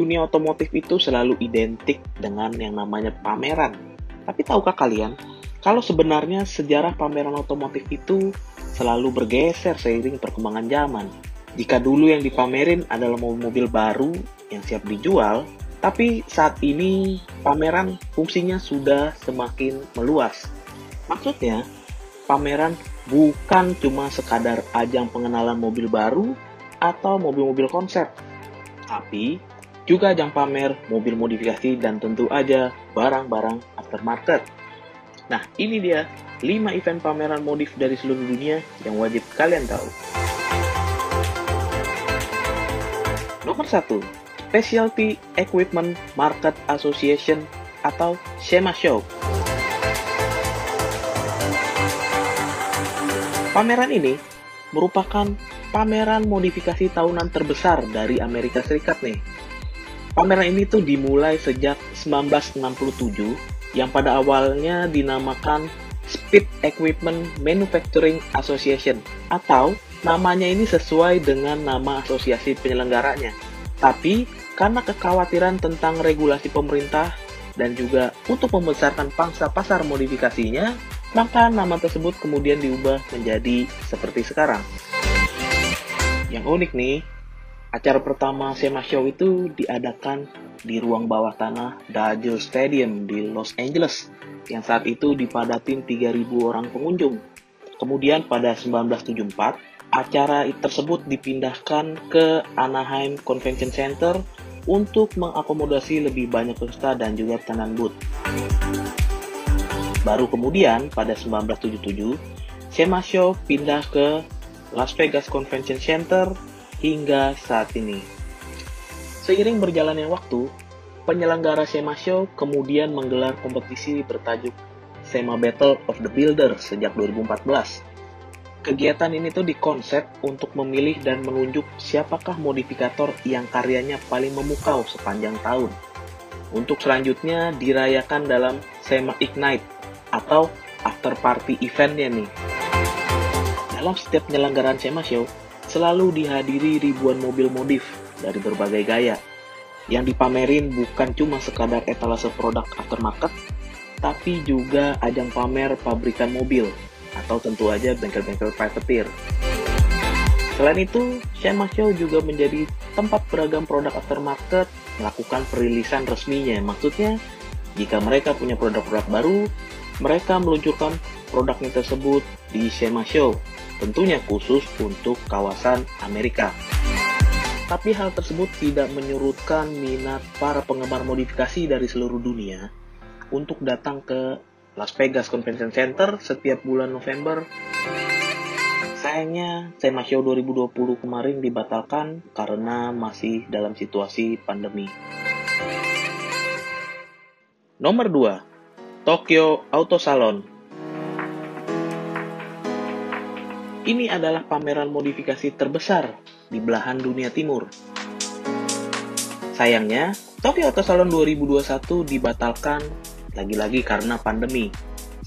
dunia otomotif itu selalu identik dengan yang namanya pameran. Tapi tahukah kalian, kalau sebenarnya sejarah pameran otomotif itu selalu bergeser seiring perkembangan zaman. Jika dulu yang dipamerin adalah mobil-mobil baru yang siap dijual, tapi saat ini pameran fungsinya sudah semakin meluas. Maksudnya, pameran bukan cuma sekadar ajang pengenalan mobil baru atau mobil-mobil konsep, tapi juga ajang pamer mobil modifikasi dan tentu aja barang-barang aftermarket. Nah, ini dia 5 event pameran modif dari seluruh dunia yang wajib kalian tahu. Nomor 1, Specialty Equipment Market Association atau SEMA Show. Pameran ini merupakan pameran modifikasi tahunan terbesar dari Amerika Serikat nih. Pameran ini tuh dimulai sejak 1967 yang pada awalnya dinamakan Speed Equipment Manufacturing Association, atau namanya ini sesuai dengan nama asosiasi penyelenggaranya. Tapi karena kekhawatiran tentang regulasi pemerintah dan juga untuk membesarkan pangsa pasar modifikasinya, maka nama tersebut kemudian diubah menjadi seperti sekarang. Yang unik nih, acara pertama SEMA Show itu diadakan di ruang bawah tanah Dodger Stadium di Los Angeles, yang saat itu dipadatin 3.000 orang pengunjung. Kemudian pada 1974, acara tersebut dipindahkan ke Anaheim Convention Center untuk mengakomodasi lebih banyak peserta dan juga tenan booth. Baru kemudian pada 1977, SEMA Show pindah ke Las Vegas Convention Center hingga saat ini. Seiring berjalannya waktu, penyelenggara SEMA Show kemudian menggelar kompetisi bertajuk SEMA Battle of the Builders sejak 2014. Kegiatan ini tuh dikonsep untuk memilih dan menunjuk siapakah modifikator yang karyanya paling memukau sepanjang tahun. Untuk selanjutnya dirayakan dalam SEMA Ignite atau after party eventnya nih. Dalam setiap penyelenggaraan SEMA Show, selalu dihadiri ribuan mobil modif dari berbagai gaya. Yang dipamerin bukan cuma sekadar etalase produk aftermarket, tapi juga ajang pamer pabrikan mobil, atau tentu aja bengkel-bengkel privateer. Selain itu, SEMA Show juga menjadi tempat beragam produk aftermarket melakukan perilisan resminya. Maksudnya, jika mereka punya produk-produk baru, mereka meluncurkan produknya tersebut di SEMA Show, tentunya khusus untuk kawasan Amerika. Tapi hal tersebut tidak menyurutkan minat para penggemar modifikasi dari seluruh dunia untuk datang ke Las Vegas Convention Center setiap bulan November. Sayangnya, SEMA Show 2020 kemarin dibatalkan karena masih dalam situasi pandemi. Nomor 2, Tokyo Auto Salon. Ini adalah pameran modifikasi terbesar di belahan dunia timur. Sayangnya, Tokyo Auto Salon 2021 dibatalkan lagi-lagi karena pandemi.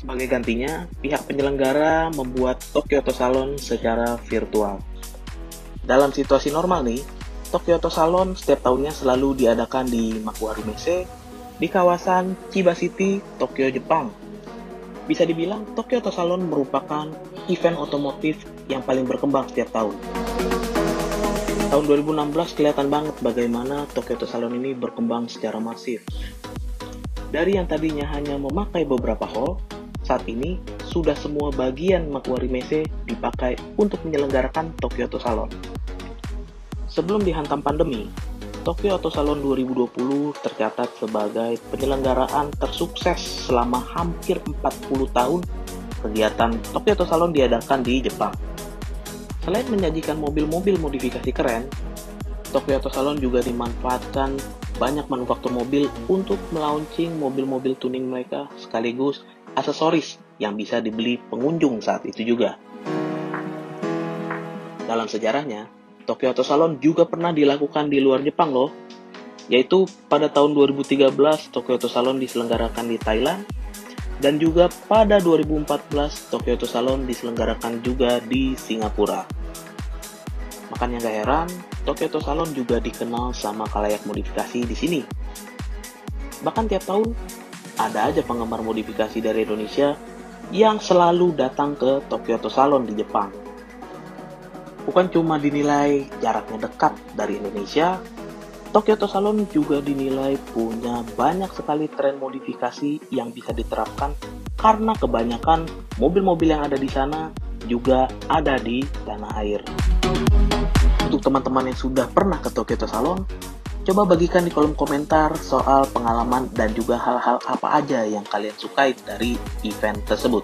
Sebagai gantinya, pihak penyelenggara membuat Tokyo Auto Salon secara virtual. Dalam situasi normal nih, Tokyo Auto Salon setiap tahunnya selalu diadakan di Makuharumese, di kawasan Chiba City, Tokyo, Jepang. Bisa dibilang, Tokyo Auto Salon merupakan event otomotif yang paling berkembang setiap tahun. Tahun 2016 kelihatan banget bagaimana Tokyo Auto Salon ini berkembang secara masif. Dari yang tadinya hanya memakai beberapa hall, saat ini sudah semua bagian Makuharumese dipakai untuk menyelenggarakan Tokyo Auto Salon. Sebelum dihantam pandemi, Tokyo Auto Salon 2020 tercatat sebagai penyelenggaraan tersukses selama hampir 40 tahun kegiatan Tokyo Auto Salon diadakan di Jepang. Selain menyajikan mobil-mobil modifikasi keren, Tokyo Auto Salon juga dimanfaatkan banyak manufaktur mobil untuk melaunching mobil-mobil tuning mereka sekaligus aksesoris yang bisa dibeli pengunjung saat itu juga. Dalam sejarahnya, Tokyo Auto Salon juga pernah dilakukan di luar Jepang loh, yaitu pada tahun 2013 Tokyo Auto Salon diselenggarakan di Thailand, dan juga pada 2014 Tokyo Auto Salon diselenggarakan juga di Singapura. Makanya gak heran, Tokyo Auto Salon juga dikenal sama khalayak modifikasi di sini. Bahkan tiap tahun, ada aja penggemar modifikasi dari Indonesia yang selalu datang ke Tokyo Auto Salon di Jepang. Bukan cuma dinilai jaraknya dekat dari Indonesia, Tokyo Auto Salon juga dinilai punya banyak sekali tren modifikasi yang bisa diterapkan karena kebanyakan mobil-mobil yang ada di sana juga ada di tanah air. Untuk teman-teman yang sudah pernah ke Tokyo Auto Salon, coba bagikan di kolom komentar soal pengalaman dan juga hal-hal apa aja yang kalian sukai dari event tersebut.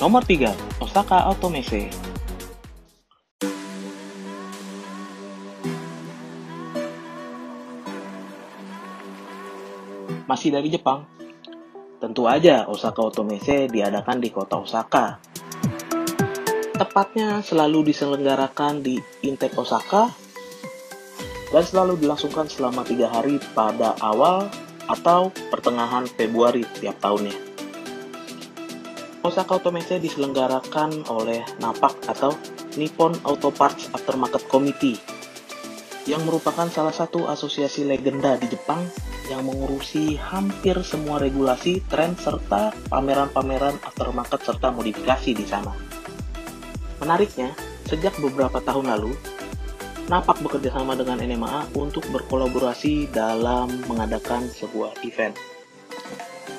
Nomor 3, Osaka Automesse. Masih dari Jepang? Tentu aja Osaka Automesse diadakan di kota Osaka. Tepatnya selalu diselenggarakan di Intech Osaka dan selalu dilangsungkan selama 3 hari pada awal atau pertengahan Februari tiap tahunnya. Osaka Automesse diselenggarakan oleh NAPAC atau Nippon Auto Parts Aftermarket Committee yang merupakan salah satu asosiasi legenda di Jepang yang mengurusi hampir semua regulasi, tren, serta pameran-pameran aftermarket serta modifikasi di sana. Menariknya, sejak beberapa tahun lalu, NAPAC bekerja sama dengan NMAA untuk berkolaborasi dalam mengadakan sebuah event.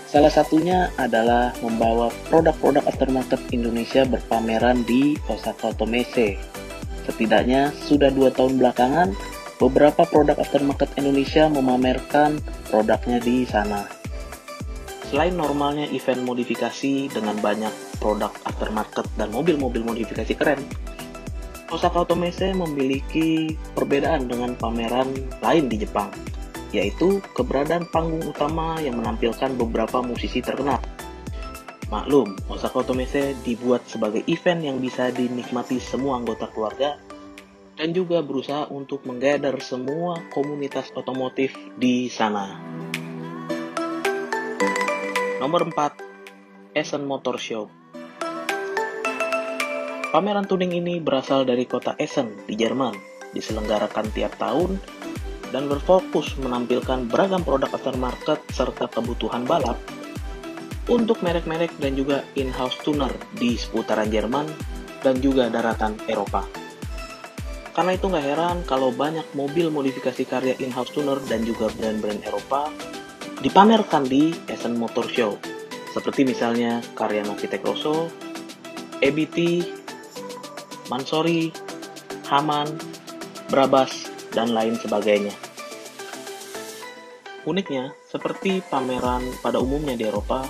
Salah satunya adalah membawa produk-produk aftermarket Indonesia berpameran di Osaka Automesse. Setidaknya sudah 2 tahun belakangan, beberapa produk aftermarket Indonesia memamerkan produknya di sana. Selain normalnya event modifikasi dengan banyak produk aftermarket dan mobil-mobil modifikasi keren, Osaka Automesse memiliki perbedaan dengan pameran lain di Jepang, yaitu keberadaan panggung utama yang menampilkan beberapa musisi terkenal. Maklum, Osaka Automesse dibuat sebagai event yang bisa dinikmati semua anggota keluarga dan juga berusaha untuk menggather semua komunitas otomotif di sana. Nomor 4, Essen Motor Show. Pameran tuning ini berasal dari kota Essen di Jerman, diselenggarakan tiap tahun dan berfokus menampilkan beragam produk aftermarket serta kebutuhan balap untuk merek-merek dan juga in-house tuner di seputaran Jerman dan juga daratan Eropa. Karena itu nggak heran kalau banyak mobil modifikasi karya in-house tuner dan juga brand-brand Eropa dipamerkan di Essen Motor Show, seperti misalnya karya Novitec Rosso, EBT, Mansory, Hamann, Brabus, dan lain sebagainya. Uniknya, seperti pameran pada umumnya di Eropa,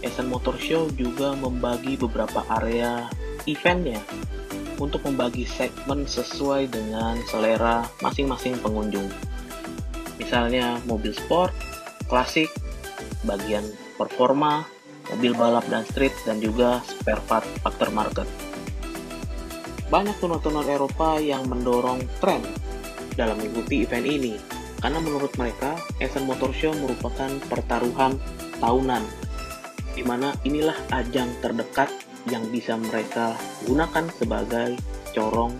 Essen Motor Show juga membagi beberapa area eventnya untuk membagi segmen sesuai dengan selera masing-masing pengunjung. Misalnya mobil sport, klasik, bagian performa, mobil balap dan street, dan juga spare part aftermarket. Banyak tuner-tuner Eropa yang mendorong tren dalam mengikuti event ini, karena menurut mereka, Essen Motor Show merupakan pertaruhan tahunan, di mana inilah ajang terdekat yang bisa mereka gunakan sebagai corong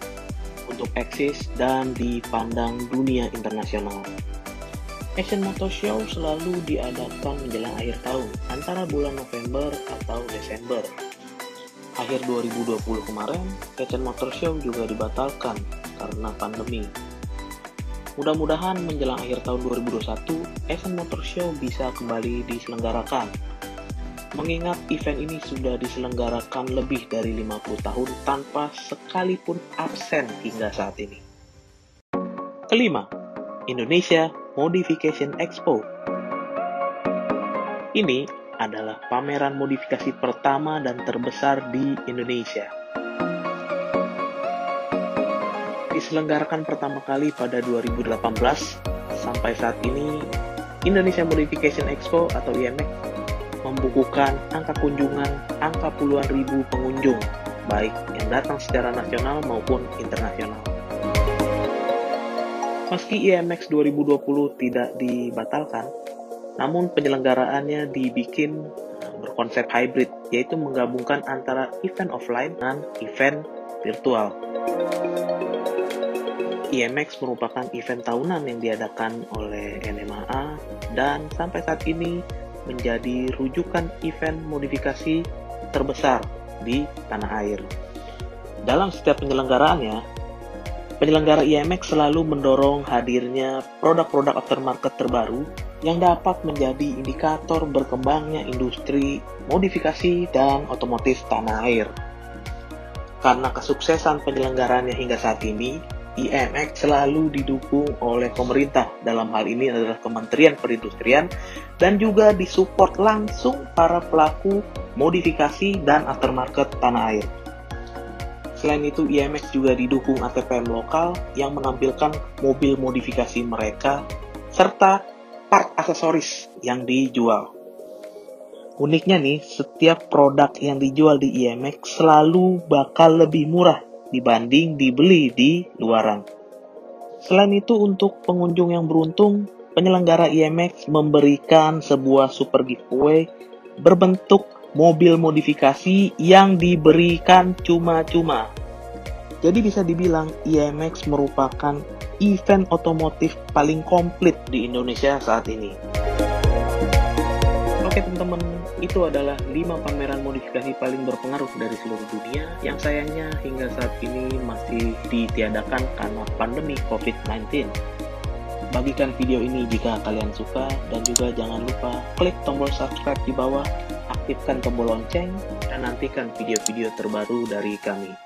untuk eksis dan dipandang dunia internasional. Essen Motor Show selalu diadakan menjelang akhir tahun, antara bulan November atau Desember. Akhir 2020 kemarin, Essen Motor Show juga dibatalkan karena pandemi. Mudah-mudahan menjelang akhir tahun 2021, Essen Motor Show bisa kembali diselenggarakan. Mengingat event ini sudah diselenggarakan lebih dari 50 tahun tanpa sekalipun absen hingga saat ini. Kelima, Indonesia Modification Expo. Ini adalah pameran modifikasi pertama dan terbesar di Indonesia. Diselenggarakan pertama kali pada 2018, sampai saat ini Indonesia Modification Expo atau IMEX membukukan angka kunjungan angka puluhan ribu pengunjung, baik yang datang secara nasional maupun internasional. Meski IMEX 2020 tidak dibatalkan, namun penyelenggaraannya dibikin berkonsep hybrid, yaitu menggabungkan antara event offline dan event virtual. IMX merupakan event tahunan yang diadakan oleh NMAA dan sampai saat ini menjadi rujukan event modifikasi terbesar di tanah air. Dalam setiap penyelenggaraannya, penyelenggara IMX selalu mendorong hadirnya produk-produk aftermarket terbaru yang dapat menjadi indikator berkembangnya industri modifikasi dan otomotif tanah air. Karena kesuksesan penyelenggaraannya hingga saat ini, IMX selalu didukung oleh pemerintah, dalam hal ini adalah Kementerian Perindustrian, dan juga disupport langsung para pelaku modifikasi dan aftermarket tanah air. Selain itu, IMX juga didukung ATPM lokal yang menampilkan mobil modifikasi mereka serta part aksesoris yang dijual. Uniknya nih, setiap produk yang dijual di IMX selalu bakal lebih murah dibanding dibeli di luaran. Selain itu, untuk pengunjung yang beruntung, penyelenggara IMX memberikan sebuah super giveaway berbentuk mobil modifikasi yang diberikan cuma-cuma. Jadi bisa dibilang IMX merupakan event otomotif paling komplit di Indonesia saat ini. Oke teman-teman, itu adalah 5 pameran modifikasi paling berpengaruh dari seluruh dunia yang sayangnya hingga saat ini masih ditiadakan karena pandemi COVID-19. Bagikan video ini jika kalian suka dan juga jangan lupa klik tombol subscribe di bawah, aktifkan tombol lonceng, dan nantikan video-video terbaru dari kami.